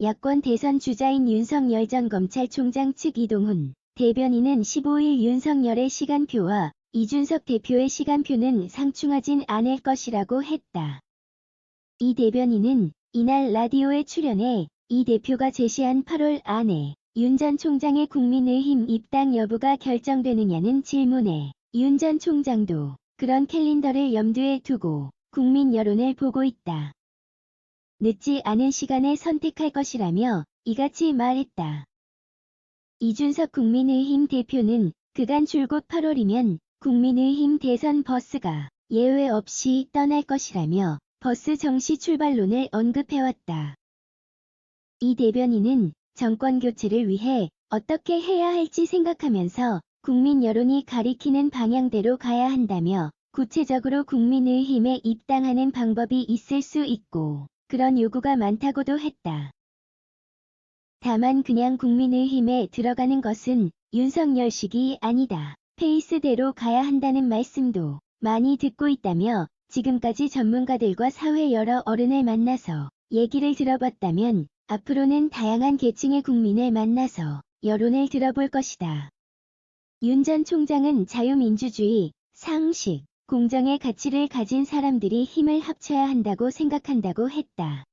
야권 대선 주자인 윤석열 전 검찰총장 측 이동훈 대변인은 15일 윤석열의 시간표와 이준석 대표의 시간표는 상충하진 않을 것이라고 했다. 이 대변인은 이날 라디오에 출연해 이 대표가 제시한 8월 안에 윤 전 총장의 국민의힘 입당 여부가 결정되느냐는 질문에 윤 전 총장도 그런 캘린더를 염두에 두고 국민 여론을 보고 있다. 늦지 않은 시간에 선택할 것이라며 이같이 말했다. 이준석 국민의힘 대표는 그간 줄곧 8월이면 국민의힘 대선 버스가 예외 없이 떠날 것이라며 버스 정시 출발론을 언급해왔다. 이 대변인은 정권 교체를 위해 어떻게 해야 할지 생각하면서 국민 여론이 가리키는 방향대로 가야 한다며 구체적으로 국민의힘에 입당하는 방법이 있을 수 있고 그런 요구가 많다고도 했다. 다만 그냥 국민의힘에 들어가는 것은 윤석열식이 아니다. 페이스대로 가야 한다는 말씀도 많이 듣고 있다며 지금까지 전문가들과 사회 여러 어른을 만나서 얘기를 들어봤다면 앞으로는 다양한 계층의 국민을 만나서 여론을 들어볼 것이다. 윤 전 총장은 자유민주주의, 상식, 공정의 가치를 가진 사람들이 힘을 합쳐야 한다고 생각한다고 했다.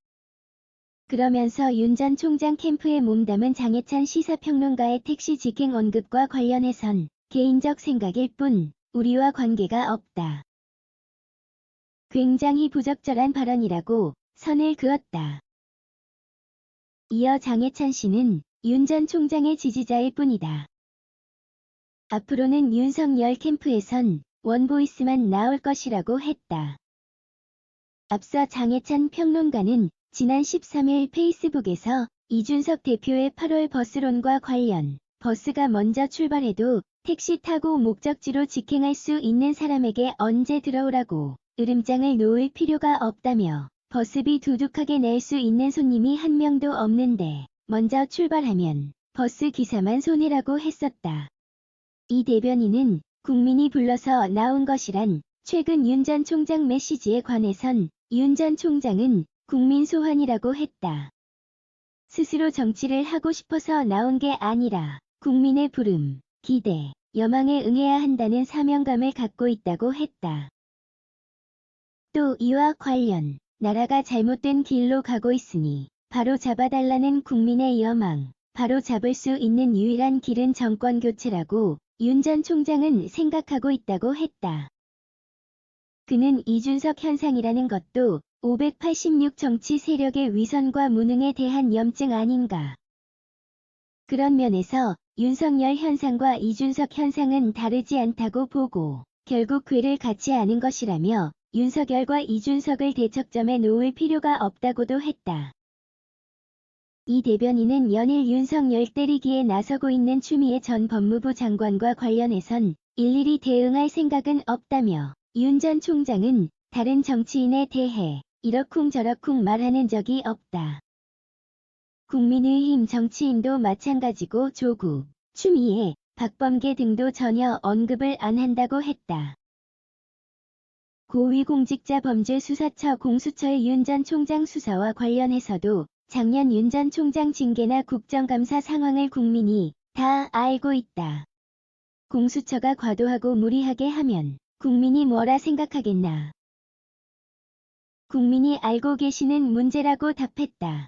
그러면서 윤 전 총장 캠프에 몸담은 장해찬 시사평론가의 택시 직행 언급과 관련해선 개인적 생각일 뿐 우리와 관계가 없다. 굉장히 부적절한 발언이라고 선을 그었다. 이어 장해찬 씨는 윤 전 총장의 지지자일 뿐이다. 앞으로는 윤석열 캠프에선 원보이스만 나올 것이라고 했다. 앞서 장해찬 평론가는 지난 13일 페이스북에서 이준석 대표의 8월 버스론과 관련 버스가 먼저 출발해도 택시 타고 목적지로 직행할 수 있는 사람에게 언제 들어오라고 으름장을 놓을 필요가 없다며 버스비 두둑하게 낼 수 있는 손님이 한 명도 없는데 먼저 출발하면 버스 기사만 손해라고 했었다. 이 대변인은 국민이 불러서 나온 것이란 최근 윤 전 총장 메시지에 관해선 윤 전 총장은 국민 소환이라고 했다. 스스로 정치를 하고 싶어서 나온 게 아니라 국민의 부름, 기대, 여망에 응해야 한다는 사명감을 갖고 있다고 했다. 또 이와 관련 나라가 잘못된 길로 가고 있으니 바로 잡아달라는 국민의 여망, 바로 잡을 수 있는 유일한 길은 정권 교체라고 윤 전 총장은 생각하고 있다고 했다. 그는 이준석 현상이라는 것도 586 정치 세력의 위선과 무능에 대한 염증 아닌가. 그런 면에서 윤석열 현상과 이준석 현상은 다르지 않다고 보고 결국 궤를 같이 아는 것이라며 윤석열과 이준석을 대척점에 놓을 필요가 없다고도 했다. 이 대변인은 연일 윤석열 때리기에 나서고 있는 추미애 전 법무부 장관과 관련해선 일일이 대응할 생각은 없다며 윤 전 총장은 다른 정치인에 대해 이러쿵저러쿵 말하는 적이 없다. 국민의힘 정치인도 마찬가지고 조국, 추미애, 박범계 등도 전혀 언급을 안 한다고 했다. 고위공직자범죄수사처 공수처의 윤 전 총장 수사와 관련해서도 작년 윤 전 총장 징계나 국정감사 상황을 국민이 다 알고 있다. 공수처가 과도하고 무리하게 하면 국민이 뭐라 생각하겠나. 국민이 알고 계시는 문제라고 답했다.